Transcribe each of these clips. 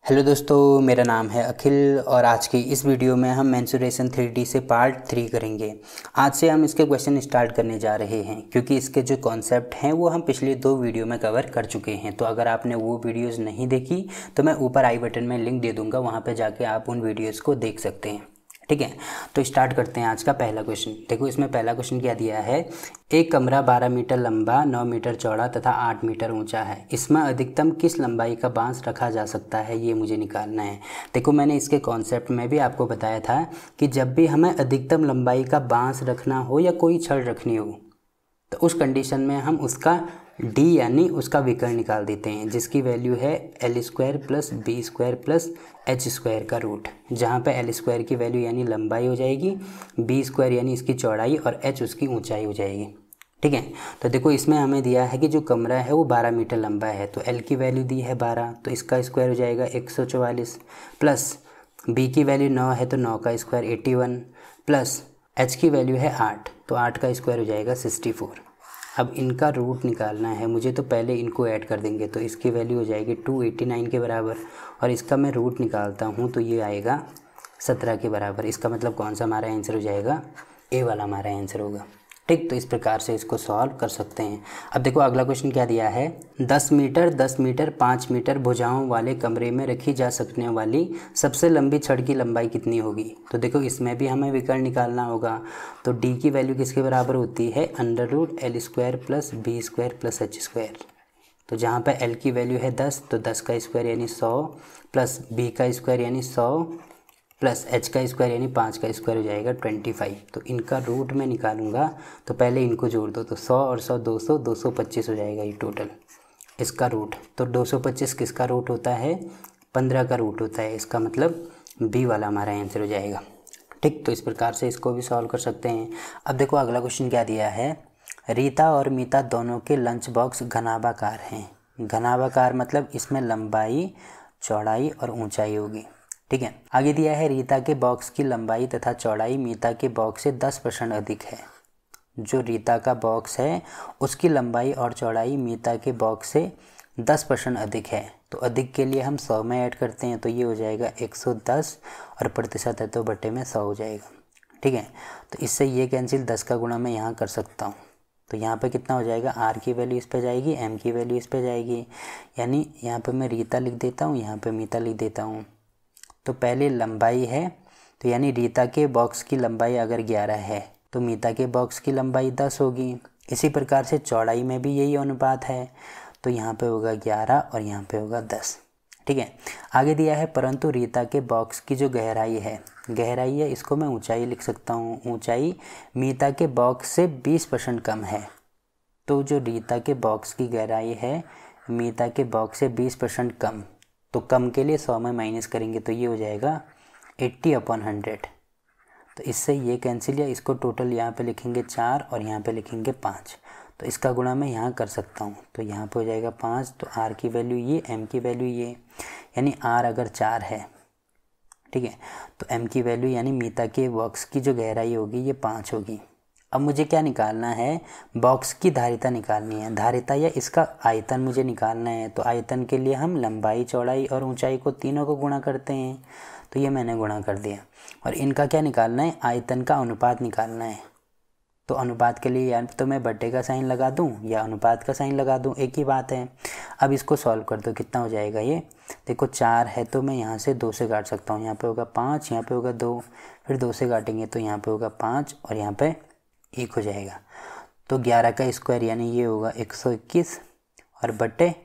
Hello दोस्तों, मेरा नाम है अखिल और आज की इस वीडियो में हम मेंसुरेशन 3D से पार्ट 3 करेंगे। आज से हम इसके क्वेश्चन स्टार्ट करने जा रहे हैं क्योंकि इसके जो कॉन्सेप्ट हैं वो हम पिछले 2 वीडियो में कवर कर चुके हैं। तो अगर आपने वो वीडियोस नहीं देखी तो मैं ऊपर आई बटन में लिंक दे दूँगा, वहाँ पर जाके आप उन वीडियोज़ को देख सकते हैं। ठीक है, तो स्टार्ट करते हैं आज का पहला क्वेश्चन। देखो इसमें पहला क्वेश्चन क्या दिया है, एक कमरा 12 मीटर लंबा, 9 मीटर चौड़ा तथा 8 मीटर ऊंचा है। इसमें अधिकतम किस लंबाई का बांस रखा जा सकता है, ये मुझे निकालना है। देखो मैंने इसके कॉन्सेप्ट में भी आपको बताया था कि जब भी हमें अधिकतम लंबाई का बांस रखना हो या कोई छड़ रखनी हो तो उस कंडीशन में हम उसका d यानी उसका विकर्ण निकाल देते हैं, जिसकी वैल्यू है L² plus B² plus H² का रूट, जहाँ पे L² की वैल्यू यानी लंबाई हो जाएगी, B² यानी इसकी चौड़ाई और H उसकी ऊंचाई हो जाएगी। ठीक है, तो देखो इसमें हमें दिया है कि जो कमरा है वो 12 मीटर लंबा है, तो L की वैल्यू दी है 12, तो इसका स्क्वायर हो जाएगा 144, प्लस B की वैल्यू 9 है तो 9 का स्क्वायर 81, प्लस H की वैल्यू है 8, तो 8 का स्क्वायर हो जाएगा 64। अब इनका रूट निकालना है मुझे, तो पहले इनको ऐड कर देंगे, तो इसकी वैल्यू हो जाएगी 289 के बराबर, और इसका मैं रूट निकालता हूँ तो ये आएगा 17 के बराबर। इसका मतलब कौन सा हमारा आंसर हो जाएगा, ए वाला हमारा आंसर होगा। ठीक, तो इस प्रकार से इसको सॉल्व कर सकते हैं। अब देखो अगला क्वेश्चन क्या दिया है, 10 मीटर 10 मीटर 5 मीटर भुजाओं वाले कमरे में रखी जा सकने वाली सबसे लंबी छड़ की लंबाई कितनी होगी। तो देखो इसमें भी हमें विकर्ण निकालना होगा, तो d की वैल्यू किसके बराबर होती है, √L² plus B² plus H²। तो जहाँ पर L की वैल्यू है 10, तो 10 का स्क्वायर यानी 100, प्लस B का स्क्वायर यानी 100, प्लस H का स्क्वायर यानी 5 का स्क्वायर हो जाएगा 25। तो इनका रूट मैं निकालूंगा, तो पहले इनको जोड़ दो, तो 100 और 100 200 225 हो जाएगा ये टोटल इसका रूट। तो 225 किसका रूट होता है, 15 का रूट होता है, इसका मतलब बी वाला हमारा आंसर हो जाएगा। ठीक, तो इस प्रकार से इसको भी सॉल्व कर सकते हैं। अब देखो अगला क्वेश्चन क्या दिया है, रीता और मीता दोनों के लंच बॉक्स घनाभाकार हैं। घनाभाकार मतलब इसमें लंबाई चौड़ाई और ऊंचाई होगी। ठीक है, आगे दिया है रीता के बॉक्स की लंबाई तथा चौड़ाई मीता के बॉक्स से 10% अधिक है। जो रीता का बॉक्स है उसकी लंबाई और चौड़ाई मीता के बॉक्स से 10% अधिक है। तो अधिक के लिए हम 100 में ऐड करते हैं, तो ये हो जाएगा 110 और प्रतिशत है तो बटे में 100 हो जाएगा। ठीक है, तो इससे ये कैंसिल, 10 का गुणा मैं यहाँ कर सकता हूँ, तो यहाँ पे कितना हो जाएगा, R की वैल्यू इस पे जाएगी, M की वैल्यू इस पे जाएगी, यानी यहाँ पे मैं रीता लिख देता हूँ, यहाँ पे मीता लिख देता हूँ। तो पहले लंबाई है, तो यानी रीता के बॉक्स की लंबाई अगर 11 है तो मीता के बॉक्स की लंबाई 10 होगी। इसी प्रकार से चौड़ाई में भी यही अनुपात है, तो यहाँ पे होगा 11 और यहाँ पे होगा 10। ठीक है, आगे दिया है परंतु रीता के बॉक्स की जो गहराई है इसको मैं ऊंचाई लिख सकता हूँ, ऊंचाई मीता के बॉक्स से 20% कम है। तो जो रीता के बॉक्स की गहराई है मीता के बॉक्स से 20% कम, तो कम के लिए 100 में माइनस करेंगे तो ये हो जाएगा 80/100। तो इससे ये कैंसिल, या इसको टोटल यहाँ पे लिखेंगे 4 और यहाँ पे लिखेंगे 5, तो इसका गुणा मैं यहाँ कर सकता हूँ, तो यहाँ पे हो जाएगा 5, तो R की वैल्यू ये, M की वैल्यू ये, यानी R अगर 4 है, ठीक है, तो M की वैल्यू यानी मीता के बॉक्स की जो गहराई होगी ये 5 होगी। अब मुझे क्या निकालना है, बॉक्स की धारिता निकालनी है, धारिता या इसका आयतन मुझे निकालना है। तो आयतन के लिए हम लंबाई चौड़ाई और ऊंचाई को तीनों को गुणा करते हैं, तो ये मैंने गुणा कर दिया। और इनका क्या निकालना है, आयतन का अनुपात निकालना है। तो अनुपात के लिए या तो मैं बट्टे का साइन लगा दूं या अनुपात का साइन लगा दूं, एक ही बात है। अब इसको सॉल्व कर दो, कितना हो जाएगा ये, देखो 4 है तो मैं यहाँ से 2 से काट सकता हूँ, यहाँ पे होगा 5, यहाँ पे होगा 2, फिर 2 से काटेंगे तो यहाँ पे होगा 5 और यहाँ पे 1 हो जाएगा। तो 11 का स्क्वायर यानी ये होगा 121 और बटे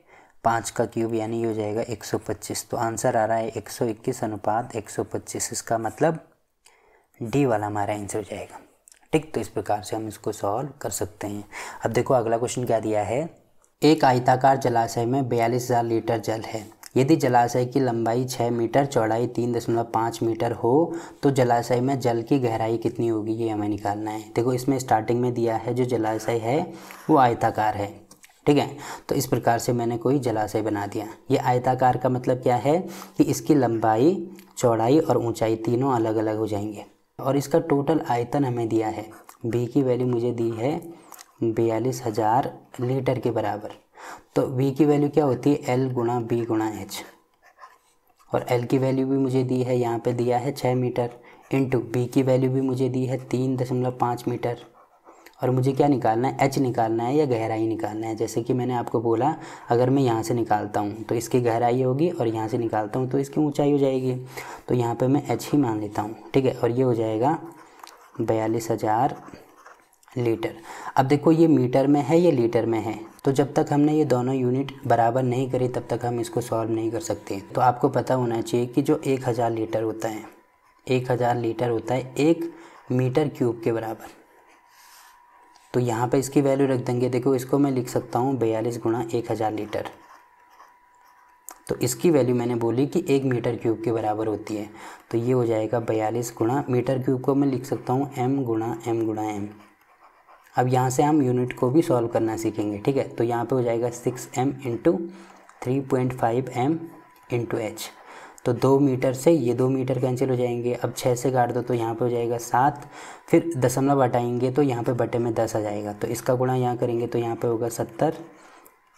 5 का क्यूब यानी ये हो जाएगा 125। तो आंसर आ रहा है 121/125, इसका मतलब डी वाला हमारा आंसर हो जाएगा। ठीक, तो इस प्रकार से हम इसको सॉल्व कर सकते हैं। अब देखो अगला क्वेश्चन क्या दिया है, एक आयताकार जलाशय में 42,000 लीटर जल है। यदि जलाशय की लंबाई 6 मीटर चौड़ाई 3.5 मीटर हो तो जलाशय में जल की गहराई कितनी होगी, ये हमें निकालना है। देखो इसमें स्टार्टिंग में दिया है जो जलाशय है वो आयताकार है। ठीक है, तो इस प्रकार से मैंने कोई जलाशय बना दिया। ये आयताकार का मतलब क्या है कि इसकी लंबाई चौड़ाई और ऊंचाई तीनों अलग अलग हो जाएंगे, और इसका टोटल आयतन हमें दिया है, B की वैल्यू मुझे दी है 42,000 लीटर के बराबर। तो V की वैल्यू क्या होती है, L गुणा B गुणा H, और एल की वैल्यू भी मुझे दी है, यहाँ पे दिया है 6 मीटर, इंटू बी की वैल्यू भी मुझे दी है 3.5 मीटर। और मुझे क्या निकालना है, एच निकालना है या गहराई निकालना है। जैसे कि मैंने आपको बोला, अगर मैं यहाँ से निकालता हूँ तो इसकी गहराई होगी और यहाँ से निकालता हूँ तो इसकी ऊंचाई हो जाएगी। तो यहाँ पे मैं एच ही मान लेता हूँ, ठीक है। और ये हो जाएगा 42,000 लीटर। अब देखो ये मीटर में है, ये लीटर में है, तो जब तक हमने ये दोनों यूनिट बराबर नहीं करी तब तक हम इसको सॉल्व नहीं कर सकते। तो आपको पता होना चाहिए कि जो 1000 लीटर होता है, 1000 लीटर होता है 1 मीटर क्यूब के बराबर। तो यहाँ पे इसकी वैल्यू रख देंगे। देखो इसको मैं लिख सकता हूँ 42 गुणा 1000 लीटर। तो इसकी वैल्यू मैंने बोली कि 1 मीटर क्यूब के बराबर होती है। तो ये हो जाएगा 42 गुणा, मीटर क्यूब को मैं लिख सकता हूँ m गुणा m। अब यहाँ से हम यूनिट को भी सॉल्व करना सीखेंगे, ठीक है। तो यहाँ पे हो जाएगा 6m into 3.5m into h। तो 2 मीटर से ये 2 मीटर कैंसिल हो जाएंगे। अब 6 से काट दो तो यहाँ पे हो जाएगा 7, फिर दशमलव हटाएंगे तो यहाँ पे बटे में 10 आ जाएगा। तो इसका गुणा यहाँ करेंगे तो यहाँ पे होगा 70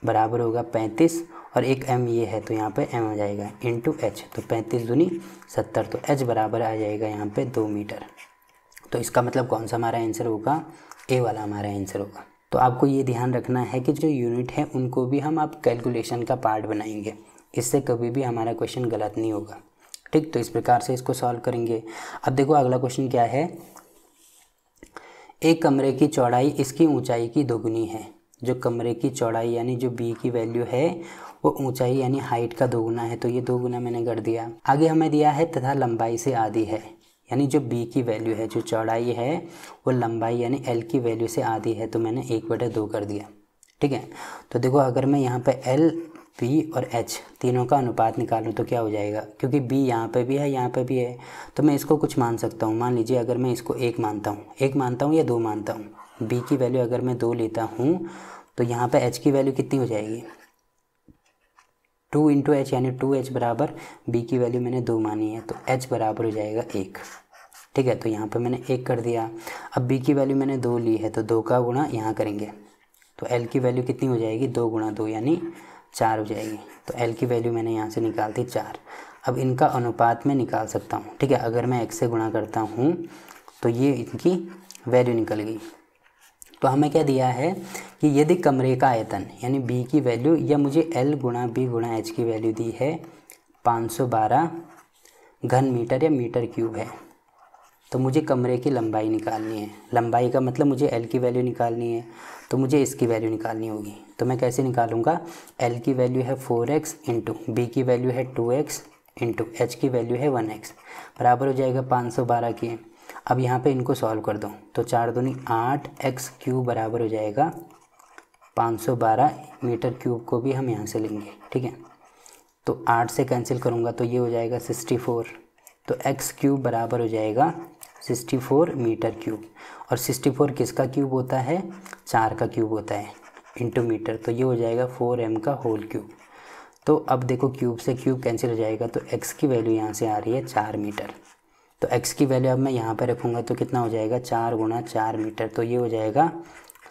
बराबर होगा 35, और एक m ये है तो यहाँ पे m आ जाएगा इंटू h। तो 35 दूनी 70, तो h बराबर आ जाएगा यहाँ पे 2 मीटर। तो इसका मतलब कौन सा हमारा आंसर होगा, ए वाला हमारा आंसर होगा। तो आपको ये ध्यान रखना है कि जो यूनिट है उनको भी हम आप कैलकुलेशन का पार्ट बनाएंगे, इससे कभी भी हमारा क्वेश्चन गलत नहीं होगा, ठीक। तो इस प्रकार से इसको सॉल्व करेंगे। अब देखो अगला क्वेश्चन क्या है, एक कमरे की चौड़ाई इसकी ऊंचाई की दोगुनी है। जो कमरे की चौड़ाई यानी जो बी की वैल्यू है वो ऊंचाई यानी हाइट का दोगुना है, तो ये दोगुना मैंने कर दिया। आगे हमें दिया है तथा लंबाई से आधी है, यानी जो b की वैल्यू है, जो चौड़ाई है वो लंबाई यानी l की वैल्यू से आधी है, तो मैंने 1/2 कर दिया, ठीक है। तो देखो अगर मैं यहाँ पे l, b और h तीनों का अनुपात निकालूँ तो क्या हो जाएगा, क्योंकि b यहाँ पे भी है यहाँ पे भी है, तो मैं इसको कुछ मान सकता हूँ। मान लीजिए अगर मैं इसको 1 मानता हूँ या 2 मानता हूँ, b की वैल्यू अगर मैं 2 लेता हूँ तो यहाँ पे h की वैल्यू कितनी हो जाएगी, 2 इंटू एच, यानी 2h बराबर b की वैल्यू मैंने 2 मानी है तो h बराबर हो जाएगा 1, ठीक है। तो यहाँ पे मैंने 1 कर दिया। अब b की वैल्यू मैंने 2 ली है तो 2 का गुणा यहाँ करेंगे तो l की वैल्यू कितनी हो जाएगी, 2 गुणा 2 यानी 4 हो जाएगी। तो l की वैल्यू मैंने यहाँ से निकाल दी 4। अब इनका अनुपात मैं निकाल सकता हूँ, ठीक है। अगर मैं x से गुणा करता हूँ तो ये इनकी वैल्यू निकल गई। तो हमें क्या दिया है कि यदि कमरे का आयतन यानी b की वैल्यू, या मुझे l गुणा b गुणा h की वैल्यू दी है 512 घन मीटर या मीटर क्यूब है, तो मुझे कमरे की लंबाई निकालनी है। लंबाई का मतलब मुझे l की वैल्यू निकालनी है, तो मुझे इसकी वैल्यू निकालनी होगी। तो मैं कैसे निकालूंगा, l की वैल्यू है 4x इंटू b की वैल्यू है 2x इंटू h की वैल्यू है 1x बराबर हो जाएगा 512 की। अब यहाँ पे इनको सॉल्व कर दो तो 4 दूनी 8 x क्यूब बराबर हो जाएगा 512 मीटर क्यूब को भी हम यहाँ से लेंगे, ठीक है। तो 8 से कैंसिल करूँगा तो ये हो जाएगा 64, तो x क्यूब बराबर हो जाएगा 64 मीटर क्यूब। और 64 किसका क्यूब होता है, 4 का क्यूब होता है इंटू मीटर, तो ये हो जाएगा 4m का होल क्यूब। तो अब देखो क्यूब से क्यूब कैंसिल हो जाएगा तो x की वैल्यू यहाँ से आ रही है 4 मीटर। तो x की वैल्यू अब मैं यहाँ पर रखूँगा तो कितना हो जाएगा, 4 गुणा 4 मीटर, तो ये हो जाएगा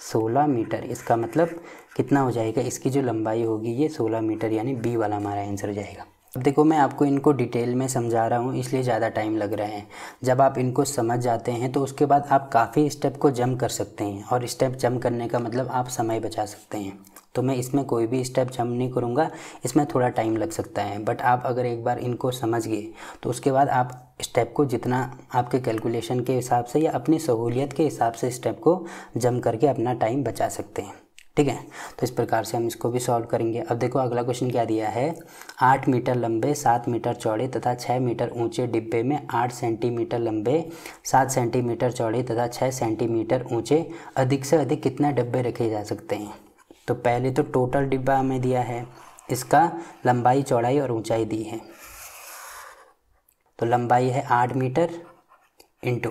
16 मीटर। इसका मतलब कितना हो जाएगा, इसकी जो लंबाई होगी ये 16 मीटर, यानी बी वाला हमारा आंसर हो जाएगा। अब देखो मैं आपको इनको डिटेल में समझा रहा हूँ इसलिए ज़्यादा टाइम लग रहा है। जब आप इनको समझ जाते हैं तो उसके बाद आप काफ़ी स्टेप को जंप कर सकते हैं, और स्टेप जंप करने का मतलब आप समय बचा सकते हैं। तो मैं इसमें कोई भी स्टेप जंप नहीं करूँगा, इसमें थोड़ा टाइम लग सकता है, बट आप अगर एक बार इनको समझ गए तो उसके बाद आप स्टेप को जितना आपके कैलकुलेशन के हिसाब से या अपनी सहूलियत के हिसाब से स्टेप को जंप करके अपना टाइम बचा सकते हैं, ठीक है। तो इस प्रकार से हम इसको भी सॉल्व करेंगे। अब देखो अगला क्वेश्चन क्या दिया है, 8 मीटर लंबे 7 मीटर चौड़े तथा 6 मीटर ऊंचे डिब्बे में 8 सेंटीमीटर लंबे 7 सेंटीमीटर चौड़े तथा 6 सेंटीमीटर ऊंचे अधिक से अधिक कितने डिब्बे रखे जा सकते हैं। तो पहले तो टोटल डिब्बा हमें दिया है, इसका लंबाई चौड़ाई और ऊंचाई दी है। तो लंबाई है 8 मीटर इंटू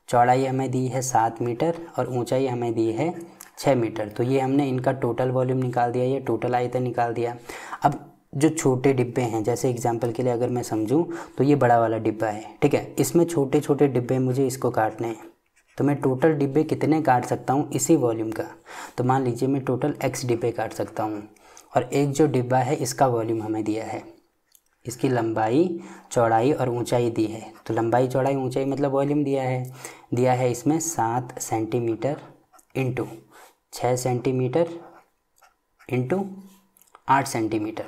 चौड़ाई हमें दी है 7 मीटर और ऊंचाई हमें दी है 6 मीटर। तो ये हमने इनका टोटल वॉल्यूम निकाल दिया, ये टोटल आयतन निकाल दिया। अब जो छोटे डिब्बे हैं, जैसे एग्जांपल के लिए अगर मैं समझूं तो ये बड़ा वाला डिब्बा है, ठीक है। इसमें छोटे छोटे डिब्बे मुझे इसको काटने हैं, तो मैं टोटल डिब्बे कितने काट सकता हूँ इसी वॉल्यूम का। तो मान लीजिए मैं टोटल x डिब्बे काट सकता हूँ, और एक जो डिब्बा है इसका वॉल्यूम हमें दिया है इसकी लंबाई चौड़ाई और ऊंचाई दी है। तो लंबाई चौड़ाई ऊंचाई मतलब वॉल्यूम दिया है इसमें 7 centimetre into 6 centimetre into 8 centimetre,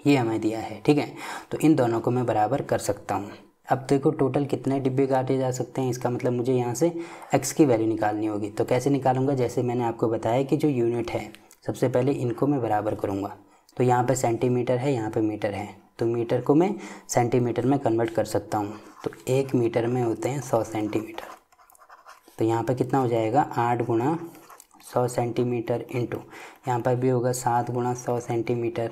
ये हमें दिया है। ठीक है, तो इन दोनों को मैं बराबर कर सकता हूँ। अब देखो टोटल कितने डिब्बे काटे जा सकते हैं, इसका मतलब मुझे यहाँ से x की वैल्यू निकालनी होगी। तो कैसे निकालूंगा, जैसे मैंने आपको बताया कि जो यूनिट है सबसे पहले इनको मैं बराबर करूँगा। तो यहाँ पे सेंटीमीटर है, यहाँ पे मीटर है, तो मीटर को मैं सेंटीमीटर में कन्वर्ट कर सकता हूँ। तो 1 मीटर में होते हैं 100 सेंटीमीटर। तो यहाँ पर कितना हो जाएगा 8 गुणा 100 सेंटीमीटर इंटू यहाँ पर भी होगा 7 गुणा 100 सेंटीमीटर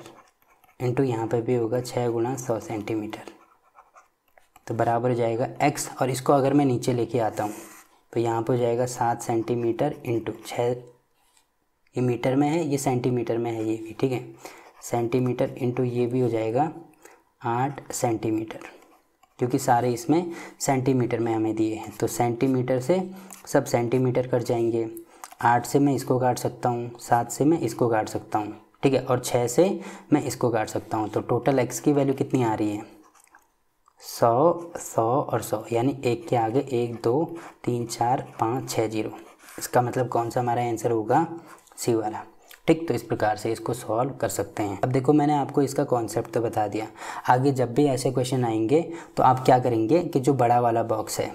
इंटू यहाँ पर भी होगा 6 गुणा 100 सेंटीमीटर। तो बराबर हो जाएगा x, और इसको अगर मैं नीचे लेके आता हूँ तो यहाँ पर हो जाएगा 7 सेंटीमीटर इंटू 6, ये मीटर में है, ये सेंटीमीटर में है, ये भी ठीक है, सेंटीमीटर इंटू ये भी हो जाएगा 8 सेंटीमीटर, क्योंकि सारे इसमें सेंटीमीटर में हमें दिए हैं। तो सेंटीमीटर से सब सेंटीमीटर कट जाएंगे, 8 से मैं इसको काट सकता हूँ, 7 से मैं इसको काट सकता हूँ, ठीक है, और 6 से मैं इसको काट सकता हूँ। तो टोटल x की वैल्यू कितनी आ रही है 100, 100 और 100, यानी 1 के आगे 1 2 3 4 5 6 0। इसका मतलब कौन सा हमारा आंसर होगा, सी वाला। ठीक, तो इस प्रकार से इसको सॉल्व कर सकते हैं। अब देखो मैंने आपको इसका कॉन्सेप्ट तो बता दिया, आगे जब भी ऐसे क्वेश्चन आएंगे तो आप क्या करेंगे कि जो बड़ा वाला बॉक्स है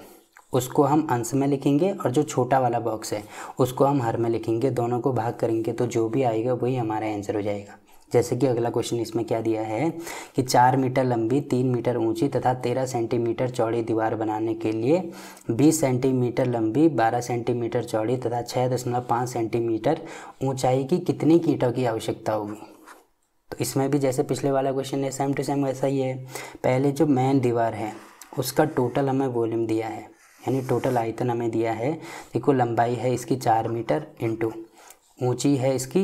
उसको हम अंश में लिखेंगे और जो छोटा वाला बॉक्स है उसको हम हर में लिखेंगे, दोनों को भाग करेंगे तो जो भी आएगा वही हमारा आंसर हो जाएगा। जैसे कि अगला क्वेश्चन इसमें क्या दिया है कि 4 मीटर लंबी 3 मीटर ऊंची तथा 13 सेंटीमीटर चौड़ी दीवार बनाने के लिए 20 सेंटीमीटर लंबी 12 सेंटीमीटर चौड़ी तथा 6.5 सेंटीमीटर ऊंचाई की कितनी ईंटों की आवश्यकता होगी। तो इसमें भी जैसे पिछले वाला क्वेश्चन है सेम टू सेम वैसा ही है। पहले जो मेन दीवार है उसका टोटल हमें वॉल्यूम दिया है, यानी टोटल आयतन हमें दिया है। देखो लंबाई है इसकी 4 मीटर इंटू ऊंची है इसकी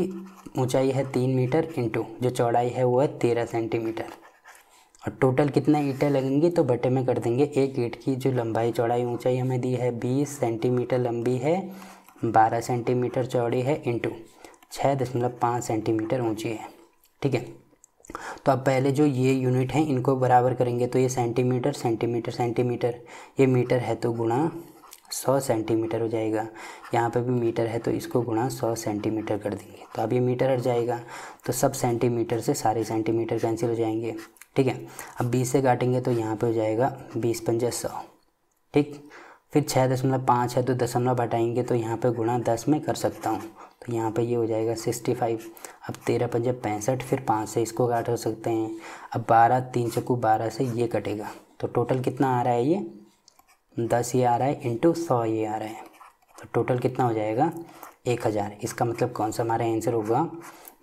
ऊंचाई है 3 मीटर इंटू जो चौड़ाई है वो है 13 सेंटीमीटर, और टोटल कितना ईंटें लगेंगी तो बटे में कर देंगे। एक ईंट की जो लंबाई चौड़ाई ऊंचाई हमें दी है 20 सेंटीमीटर लंबी है, 12 सेंटीमीटर चौड़ी है इंटू 6.5 सेंटीमीटर ऊंची है। ठीक है, तो अब पहले जो ये यूनिट हैं इनको बराबर करेंगे, तो ये सेंटीमीटर सेंटीमीटर सेंटीमीटर, ये मीटर है तो गुणा 100 सेंटीमीटर हो जाएगा, यहाँ पे भी मीटर है तो इसको गुणा 100 सेंटीमीटर कर देंगे। तो अब ये मीटर हट जाएगा तो सब सेंटीमीटर से सारे सेंटीमीटर कैंसिल हो जाएंगे। ठीक है, अब 20 से काटेंगे तो यहाँ पे हो जाएगा 20 पंजे 100। ठीक, फिर 6.5 है तो दशमलव हटाएंगे तो यहाँ पे गुणा 10 में कर सकता हूँ, तो यहाँ पे ये हो जाएगा 65। अब 13 पंजे 65, फिर 5 से इसको काट हो सकते हैं। अब 12 3 चक्कू 12 से ये कटेगा, तो टोटल कितना आ रहा है ये 10 ये आ रहा है इंटू 100 ये आ रहा है, तो टोटल कितना हो जाएगा 1000। इसका मतलब कौन सा हमारा आंसर होगा,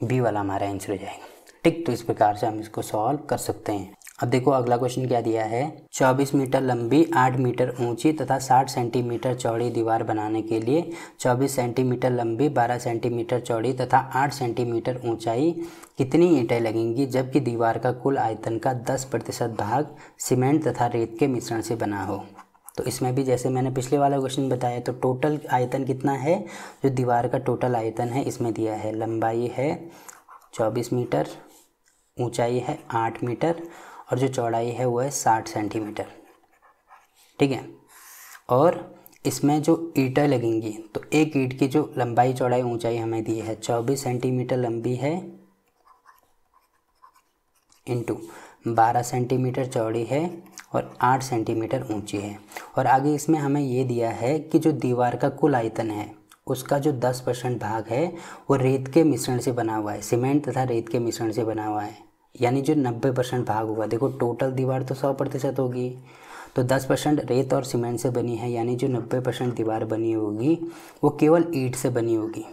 बी वाला हमारा आंसर हो जाएगा। ठीक, तो इस प्रकार से हम इसको सॉल्व कर सकते हैं। अब देखो अगला क्वेश्चन क्या दिया है, 24 मीटर लंबी 8 मीटर ऊंची तथा 60 सेंटीमीटर चौड़ी दीवार बनाने के लिए 24 सेंटीमीटर लंबी 12 सेंटीमीटर चौड़ी तथा 8 सेंटीमीटर ऊंचाई कितनी ईंटें लगेंगी, जबकि दीवार का कुल आयतन का 10% भाग सीमेंट तथा रेत के मिश्रण से बना हो। तो इसमें भी जैसे मैंने पिछले वाला क्वेश्चन बताया, तो टोटल आयतन कितना है, जो दीवार का टोटल आयतन है इसमें दिया है, लंबाई है 24 मीटर, ऊंचाई है 8 मीटर और जो चौड़ाई है वो है 60 सेंटीमीटर। ठीक है, और इसमें जो ईंटें लगेंगी तो एक ईंट की जो लंबाई चौड़ाई ऊंचाई हमें दी है 24 सेंटीमीटर लंबी है इंटू 12 सेंटीमीटर चौड़ी है और 8 सेंटीमीटर ऊंची है। और आगे इसमें हमें ये दिया है कि जो दीवार का कुल आयतन है उसका जो 10% भाग है वो रेत के मिश्रण से बना हुआ है, सीमेंट तथा रेत के मिश्रण से बना हुआ है, यानी जो 90% भाग होगा। देखो टोटल दीवार तो 100% होगी, तो 10% रेत और सीमेंट से बनी है, यानी जो 90% दीवार बनी होगी वो केवल ईंट से बनी होगी,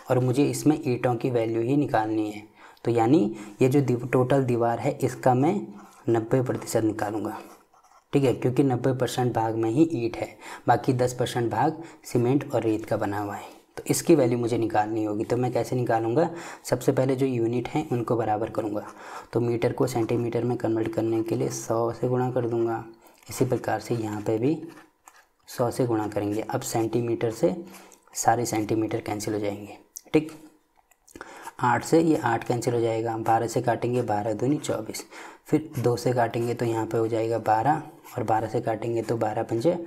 और मुझे इसमें ईंटों की वैल्यू ही निकालनी है। तो यानी ये जो टोटल दीवार है इसका मैं 90% निकालूंगा। ठीक है, क्योंकि 90% भाग में ही ईंट है, बाकी 10% भाग सीमेंट और रेत का बना हुआ है, तो इसकी वैल्यू मुझे निकालनी होगी। तो मैं कैसे निकालूंगा, सबसे पहले जो यूनिट हैं उनको बराबर करूंगा, तो मीटर को सेंटीमीटर में कन्वर्ट करने के लिए 100 से गुणा कर दूंगा। इसी प्रकार से यहाँ पे भी 100 से गुणा करेंगे। अब सेंटीमीटर से सारे सेंटीमीटर कैंसिल हो जाएंगे। ठीक, 8 से ये 8 कैंसिल हो जाएगा, 12 से काटेंगे 12 दूनी 24, फिर 2 से काटेंगे तो यहाँ पे हो जाएगा 12 और 12 से काटेंगे तो 12 पंजे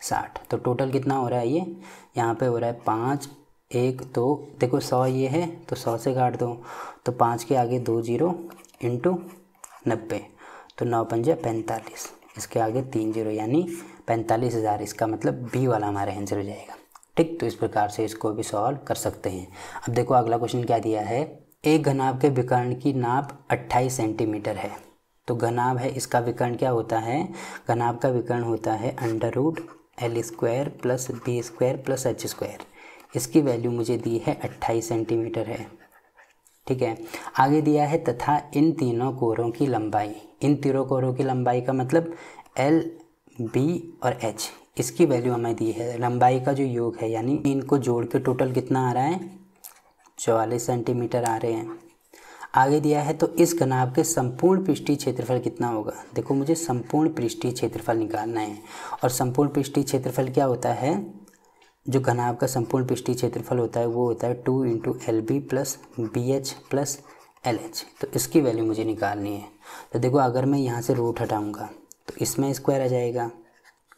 60। तो टोटल कितना हो रहा है ये, यहाँ पे हो रहा है 5 1 2, देखो 100 ये है तो 100 से काट दो, तो 5 के आगे 2 0 इंटू 90, तो 9 पंजे 45, इसके आगे 3 0 यानी 45,000। इसका मतलब बी वाला हमारा आंसर हो जाएगा। ठीक, तो इस प्रकार से इसको भी सॉल्व कर सकते हैं। अब देखो अगला क्वेश्चन क्या दिया है, एक घनाभ के विकर्ण की नाप 28 सेंटीमीटर है। तो घनाभ है, इसका विकर्ण क्या होता है, घनाभ का विकर्ण होता है √L² plus B² plus H²। इसकी वैल्यू मुझे दी है 28 सेंटीमीटर है। ठीक है, आगे दिया है तथा इन तीनों कोरों की लंबाई, इन तीनों कोरों की लंबाई का मतलब L, B और H, इसकी वैल्यू हमें दी है। लंबाई का जो योग है यानी इनको जोड़ के टोटल कितना आ रहा है, 44 सेंटीमीटर आ रहे हैं। आगे दिया है तो इस घनाभ के संपूर्ण पृष्ठीय क्षेत्रफल कितना होगा। देखो मुझे संपूर्ण पृष्ठीय क्षेत्रफल निकालना है, और संपूर्ण पृष्ठीय क्षेत्रफल क्या होता है, जो घनाभ का संपूर्ण पृष्ठीय क्षेत्रफल होता है वो होता है 2 × LB plus BH plus LH। तो इसकी वैल्यू मुझे निकालनी है। तो देखो अगर मैं यहाँ से रूट हटाऊँगा तो इसमें स्क्वायर आ जाएगा।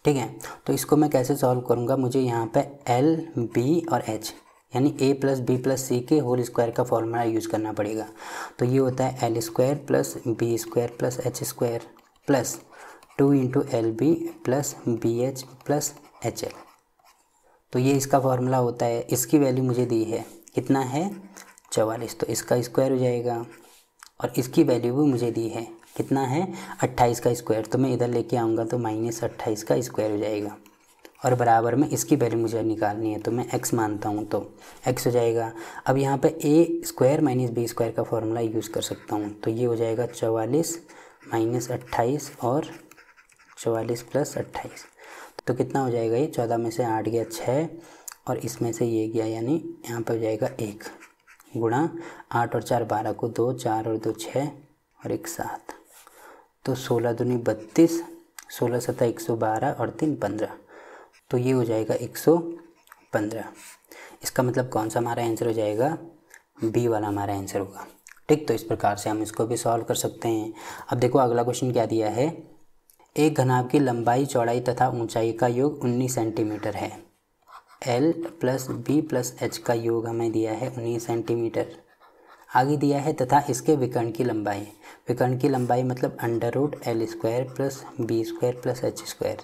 ठीक है, तो इसको मैं कैसे सॉल्व करूँगा, मुझे यहाँ पे L, B और H यानी A plus B plus C के होल स्क्वायर का फॉर्मूला यूज़ करना पड़ेगा। तो ये होता है L² plus B² plus H² plus 2 × LB plus BH plus HL। तो ये इसका फॉर्मूला होता है। इसकी वैल्यू मुझे दी है, कितना है 44, तो इसका स्क्वायर हो जाएगा। और इसकी वैल्यू भी मुझे दी है, कितना है 28 का स्क्वायर, तो मैं इधर लेके आऊँगा तो -28 का स्क्वायर हो जाएगा। और बराबर में इसकी वैल्यू मुझे निकालनी है, तो मैं x मानता हूँ तो x हो जाएगा। अब यहाँ पे A² माइनस B² का फॉर्मूला यूज़ कर सकता हूँ, तो ये हो जाएगा 44 माइनस 28 और 44 प्लस 28, तो कितना हो जाएगा, ये 14 में से 8 गया 6 और इसमें से ये गया यानी यहाँ पर हो जाएगा 1 गुणा 8 और 4 12 को 2, 4 और 2 6 और 1 7, तो 16 दूनी 32, 16 सत्ता 112 और 3 15, तो ये हो जाएगा 115। इसका मतलब कौन सा हमारा आंसर हो जाएगा, बी वाला हमारा आंसर होगा। ठीक, तो इस प्रकार से हम इसको भी सॉल्व कर सकते हैं। अब देखो अगला क्वेश्चन क्या दिया है, एक घनाभ की लंबाई चौड़ाई तथा ऊंचाई का योग 19 सेंटीमीटर है। L plus B plus H का योग हमें दिया है 19 सेंटीमीटर। आगे दिया है तथा इसके विकर्ण की लंबाई, विकर्ण की लंबाई मतलब √L² plus B² plus H²।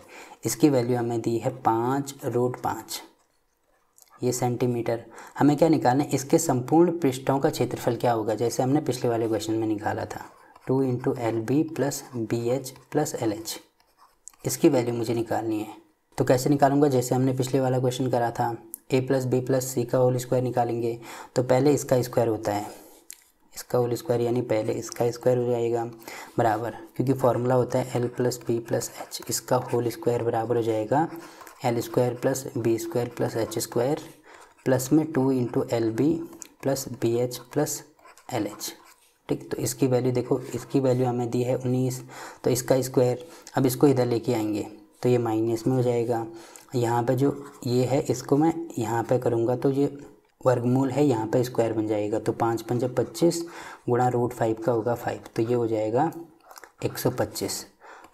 इसकी वैल्यू हमें दी है 5√5, ये सेंटीमीटर। हमें क्या निकालना है, इसके संपूर्ण पृष्ठों का क्षेत्रफल क्या होगा, जैसे हमने पिछले वाले क्वेश्चन में निकाला था 2 × LB plus BH plus LH। इसकी वैल्यू मुझे निकालनी है। तो कैसे निकालूंगा, जैसे हमने पिछले वाला क्वेश्चन करा था, A plus B plus C का होल स्क्वायर निकालेंगे। तो पहले इसका स्क्वायर होता है, इसका होल स्क्वायर यानी पहले इसका स्क्वायर हो जाएगा बराबर, क्योंकि फॉर्मूला होता है L plus B plus H, इसका होल स्क्वायर बराबर हो जाएगा L² plus B² plus H² plus में 2 × LB plus BH plus LH। ठीक, तो इसकी वैल्यू देखो, इसकी वैल्यू हमें दी है 19, तो इसका स्क्वायर, अब इसको इधर लेके आएंगे तो ये माइनस में हो जाएगा। यहाँ पे जो ये है इसको मैं यहाँ पे करूँगा तो ये वर्गमूल है, यहाँ पे स्क्वायर बन जाएगा, तो 5 पंजे 25 गुणा √5 का होगा 5, तो ये हो जाएगा 125।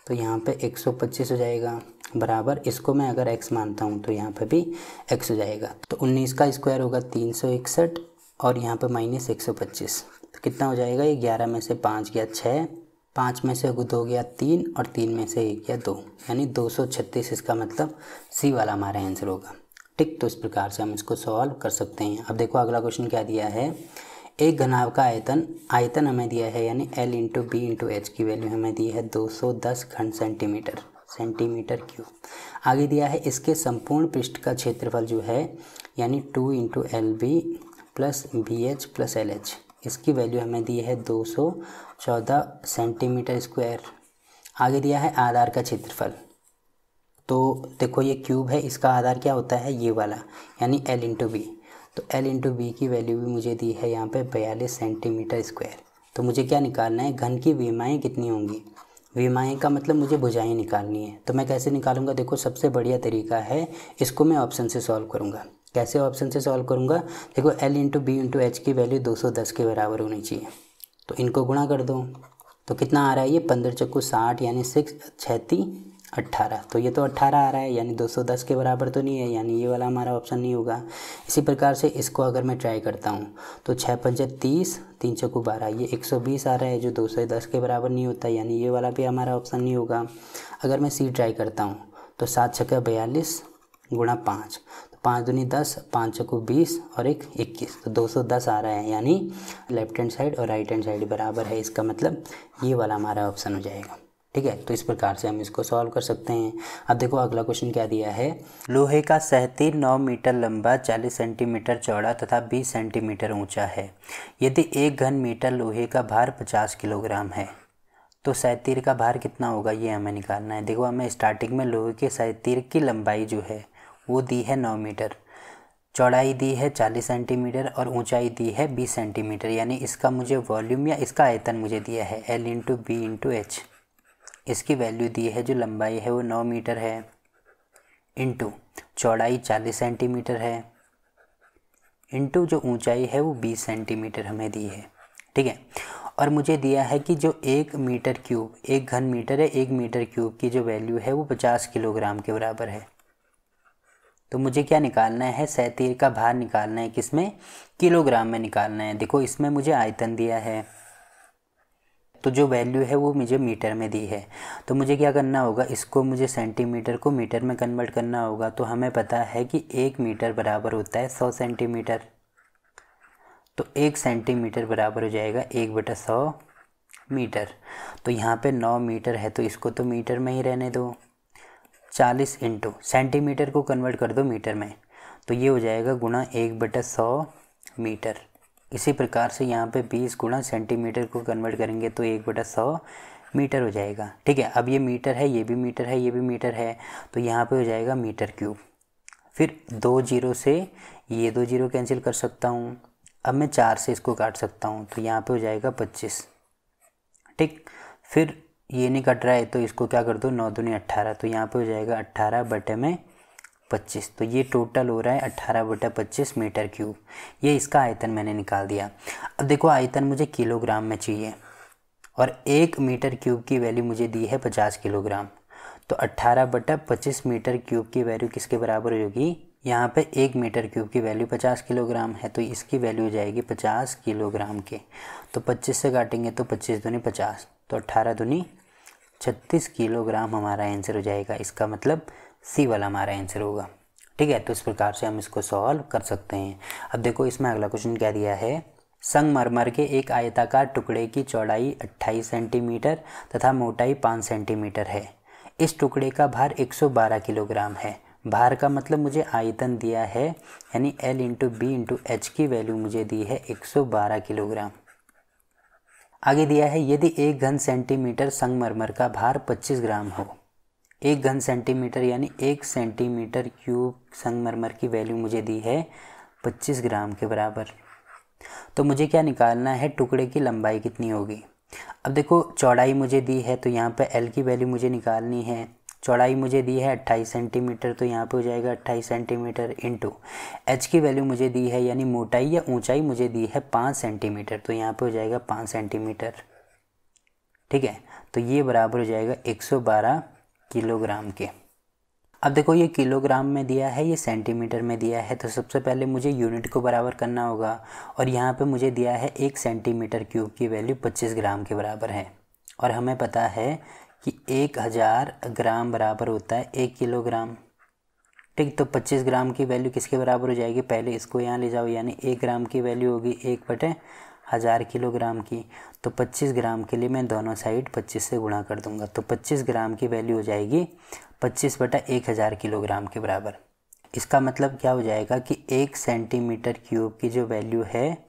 तो यहाँ पे 125 हो जाएगा बराबर, इसको मैं अगर x मानता हूँ तो यहाँ पे भी x हो जाएगा। तो 19 का स्क्वायर होगा 361 और यहाँ पे -125, तो कितना हो जाएगा, ये 11 में से 5 गया 6, 5 में से 2 गया 3 और 3 में से 1 गया 2, यानी 236। इसका मतलब सी वाला हमारा आंसर होगा। ठीक, तो इस प्रकार से हम इसको सॉल्व कर सकते हैं। अब देखो अगला क्वेश्चन क्या दिया है, एक घनाभ का आयतन हमें दिया है यानी L × B × H की वैल्यू हमें दी है 210 घन सेंटीमीटर क्यूब। आगे दिया है इसके संपूर्ण पृष्ठ का क्षेत्रफल जो है यानी 2 × LB plus BH plus LH। इसकी वैल्यू हमें दी है 214 सेंटीमीटर स्क्वायर। आगे दिया है आधार का क्षेत्रफल, तो देखो ये क्यूब है, इसका आधार क्या होता है, ये वाला यानी L × B। तो L × B की वैल्यू भी मुझे दी है यहाँ पे 42 सेंटीमीटर स्क्वायर। तो मुझे क्या निकालना है, घन की विमाएँ कितनी होंगी, विमाएँ का मतलब मुझे भुजाएँ निकालनी है। तो मैं कैसे निकालूंगा, देखो सबसे बढ़िया तरीका है, इसको मैं ऑप्शन से सॉल्व करूँगा। कैसे ऑप्शन से सॉल्व करूँगा, देखो L × B × H की वैल्यू 210 के बराबर होनी चाहिए, तो इनको गुणा कर दो तो कितना आ रहा है ये 15 चक्कू 60 यानी 6 6 18। तो ये तो 18 आ रहा है, यानी 210 के बराबर तो नहीं है, यानी ये वाला हमारा ऑप्शन नहीं होगा। इसी प्रकार से इसको अगर मैं ट्राई करता हूँ तो 6 पंजे 30, 3 चक्कू 12, ये 120 आ रहा है जो 210 के बराबर नहीं होता, यानी ये वाला भी हमारा ऑप्शन नहीं होगा। अगर मैं सी ट्राई करता हूँ तो 7 छक्का 42 गुणा 5, तो 5 दूनी 10, 5 चक्कू 20 और 1 21, तो 210 आ रहा है, यानी लेफ्ट हैंड साइड और राइट हैंड साइड बराबर है। इसका मतलब ये वाला हमारा ऑप्शन हो जाएगा। ठीक है, तो इस प्रकार से हम इसको सॉल्व कर सकते हैं। अब देखो अगला क्वेश्चन क्या दिया है। लोहे का सहतीर 9 मीटर लंबा, 40 सेंटीमीटर चौड़ा तथा 20 सेंटीमीटर ऊंचा है। यदि 1 घन मीटर लोहे का भार 50 किलोग्राम है तो सहतीर का भार कितना होगा, ये हमें निकालना है। देखो हमें स्टार्टिंग में लोहे के सहतीर की लंबाई जो है वो दी है 9 मीटर, चौड़ाई दी है 40 सेंटीमीटर और ऊंचाई दी है 20 सेंटीमीटर, यानी इसका मुझे वॉल्यूम या इसका आयतन मुझे दिया है L into B into H. इसकी वैल्यू दी है, जो लंबाई है वो 9 मीटर है, इंटू चौड़ाई 40 सेंटीमीटर है, इंटू जो ऊंचाई है वो 20 सेंटीमीटर हमें दी है। ठीक है, और मुझे दिया है कि जो 1 मीटर क्यूब, 1 घन मीटर है, 1 मीटर क्यूब की जो वैल्यू है वो 50 किलोग्राम के बराबर है। तो मुझे क्या निकालना है, सहतीर का भार निकालना है, किसमें, किलोग्राम में निकालना है। देखो इसमें मुझे आयतन दिया है, तो जो वैल्यू है वो मुझे मीटर में दी है। तो मुझे क्या करना होगा, इसको मुझे सेंटीमीटर को मीटर में कन्वर्ट करना होगा। तो हमें पता है कि 1 मीटर बराबर होता है 100 सेंटीमीटर, तो 1 सेंटीमीटर बराबर हो जाएगा 1/100 मीटर। तो यहाँ पे 9 मीटर है तो इसको तो मीटर में ही रहने दो, 40 इंटू सेंटीमीटर को कन्वर्ट कर दो मीटर में, तो ये हो जाएगा गुणा 1/100 मीटर। इसी प्रकार से यहाँ पे 20 गुणा सेंटीमीटर को कन्वर्ट करेंगे तो 1/100 मीटर हो जाएगा। ठीक है, अब ये मीटर है, ये भी मीटर है, ये भी मीटर है, तो यहाँ पे हो जाएगा मीटर क्यूब। फिर 2 जीरो से ये 2 जीरो कैंसिल कर सकता हूँ। अब मैं 4 से इसको काट सकता हूँ, तो यहाँ पे हो जाएगा 25। ठीक, फिर ये नहीं कट रहा है तो इसको क्या कर दो, 9 दूनी 18, तो यहाँ पे हो जाएगा 18/25। तो ये टोटल हो रहा है 18/25 मीटर क्यूब। ये इसका आयतन मैंने निकाल दिया। अब देखो आयतन मुझे किलोग्राम में चाहिए और 1 मीटर क्यूब की वैल्यू मुझे दी है 50 किलोग्राम। तो 18/25 मीटर क्यूब की वैल्यू किसके बराबर होगी, यहाँ पे 1 मीटर क्यूब की वैल्यू 50 किलोग्राम है, तो इसकी वैल्यू हो जाएगी 50 किलोग्राम के। तो 25 से काटेंगे तो 25 दूनी 50, तो 18 दूनी 36 किलोग्राम हमारा आंसर हो जाएगा। इसका मतलब सी वाला हमारा आंसर होगा। ठीक है, तो इस प्रकार से हम इसको सॉल्व कर सकते हैं। अब देखो इसमें अगला क्वेश्चन क्या दिया है। संगमरमर के एक आयताकार टुकड़े की चौड़ाई 28 सेंटीमीटर तथा मोटाई 5 सेंटीमीटर है। इस टुकड़े का भार 112 किलोग्राम है। भार का मतलब मुझे आयतन दिया है, यानी L into B into H की वैल्यू मुझे दी है 112 किलोग्राम। आगे दिया है यदि 1 घन सेंटीमीटर संगमरमर का भार 25 ग्राम हो। 1 घन सेंटीमीटर यानी 1 सेंटीमीटर क्यूब संगमरमर की वैल्यू मुझे दी है 25 ग्राम के बराबर। तो मुझे क्या निकालना है, टुकड़े की लंबाई कितनी होगी। अब देखो चौड़ाई मुझे दी है तो यहाँ पे L की वैल्यू मुझे निकालनी है। चौड़ाई मुझे दी है 28 सेंटीमीटर, तो यहाँ पे हो जाएगा 28 सेंटीमीटर इंटू एच की वैल्यू मुझे दी है, यानी मोटाई या ऊंचाई मुझे दी है 5 सेंटीमीटर, तो यहाँ पे हो जाएगा 5 सेंटीमीटर। ठीक है, तो ये बराबर हो जाएगा 112 किलोग्राम के। अब देखो ये किलोग्राम में दिया है, ये सेंटीमीटर में दिया है, तो सबसे पहले मुझे यूनिट को बराबर करना होगा। और यहाँ पे मुझे दिया है 1 सेंटीमीटर क्यूब की वैल्यू 25 ग्राम के बराबर है, और हमें पता है कि 1000 ग्राम बराबर होता है 1 किलोग्राम। ठीक, तो 25 ग्राम की वैल्यू किसके बराबर हो जाएगी, पहले इसको यहाँ ले जाओ, यानी 1 ग्राम की वैल्यू होगी 1/1000 किलोग्राम की। तो 25 ग्राम के लिए मैं दोनों साइड 25 से गुणा कर दूंगा, तो 25 ग्राम की वैल्यू हो जाएगी 25/1000 किलोग्राम के बराबर। इसका मतलब क्या हो जाएगा कि 1 सेंटीमीटर क्यूब की जो वैल्यू है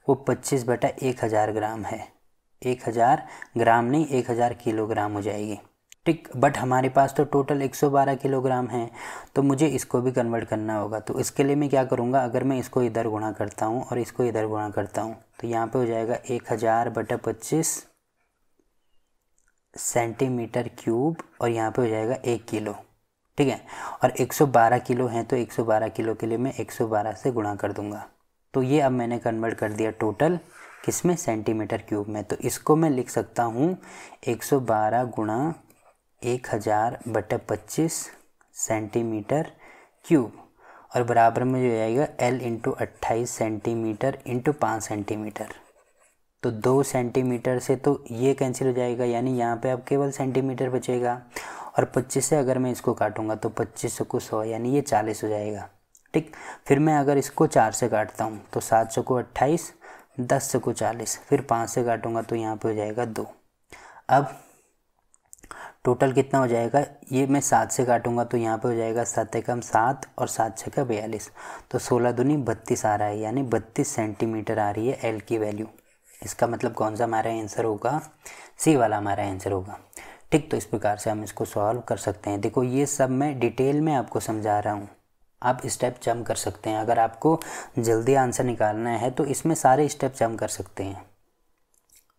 वो 25/1000 ग्राम है। 1000 ग्राम नहीं, 1000 किलोग्राम हो जाएगी। ठीक, बट हमारे पास तो टोटल 112 किलोग्राम है, तो मुझे इसको भी कन्वर्ट करना होगा। तो इसके लिए मैं क्या करूँगा, अगर मैं इसको इधर गुणा करता हूँ और इसको इधर गुणा करता हूँ तो यहाँ पे हो जाएगा 1000/25 सेंटीमीटर क्यूब, और यहाँ पे हो जाएगा 1 किलो। ठीक है, और 112 किलो हैं, तो 112 किलो के लिए मैं 112 से गुणा कर दूंगा। तो ये अब मैंने कन्वर्ट कर दिया टोटल किसमें, सेंटीमीटर क्यूब में। तो इसको मैं लिख सकता हूँ 112 गुणा 1000/25 सेंटीमीटर क्यूब, और बराबर में जो आएगा L into 28 centimetre into 5 centimetre. तो 2 सेंटीमीटर से तो ये कैंसिल हो जाएगा, यानी यहाँ पे अब केवल सेंटीमीटर बचेगा। और 25 से अगर मैं इसको काटूंगा तो 25 को 100, यानी ये 40 हो जाएगा। ठीक, फिर मैं अगर इसको 4 से काटता हूँ तो 7 को 28, 10 को 40, फिर 5 से काटूंगा तो यहाँ पे हो जाएगा 2। अब टोटल कितना हो जाएगा, ये मैं 7 से काटूंगा तो यहाँ पे हो जाएगा 7 एकम 7 और 7 छक्का 42, तो 16 दूनी 32 आ रहा है, यानी 32 सेंटीमीटर आ रही है एल की वैल्यू। इसका मतलब कौन सा हमारा आंसर होगा, सी वाला हमारा आंसर होगा। ठीक, तो इस प्रकार से हम इसको सॉल्व कर सकते हैं। देखो ये सब मैं डिटेल में आपको समझा रहा हूँ, आप स्टेप जंप कर सकते हैं। अगर आपको जल्दी आंसर निकालना है तो इसमें सारे स्टेप जंप कर सकते हैं।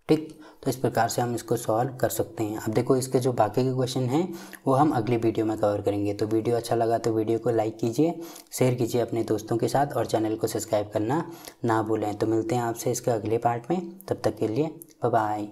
ठीक, तो इस प्रकार से हम इसको सॉल्व कर सकते हैं। अब देखो इसके जो बाकी के क्वेश्चन हैं वो हम अगली वीडियो में कवर करेंगे। तो वीडियो अच्छा लगा तो वीडियो को लाइक कीजिए, शेयर कीजिए अपने दोस्तों के साथ, और चैनल को सब्सक्राइब करना ना भूलें। तो मिलते हैं आपसे इसके अगले पार्ट में, तब तक के लिए बाय बाय।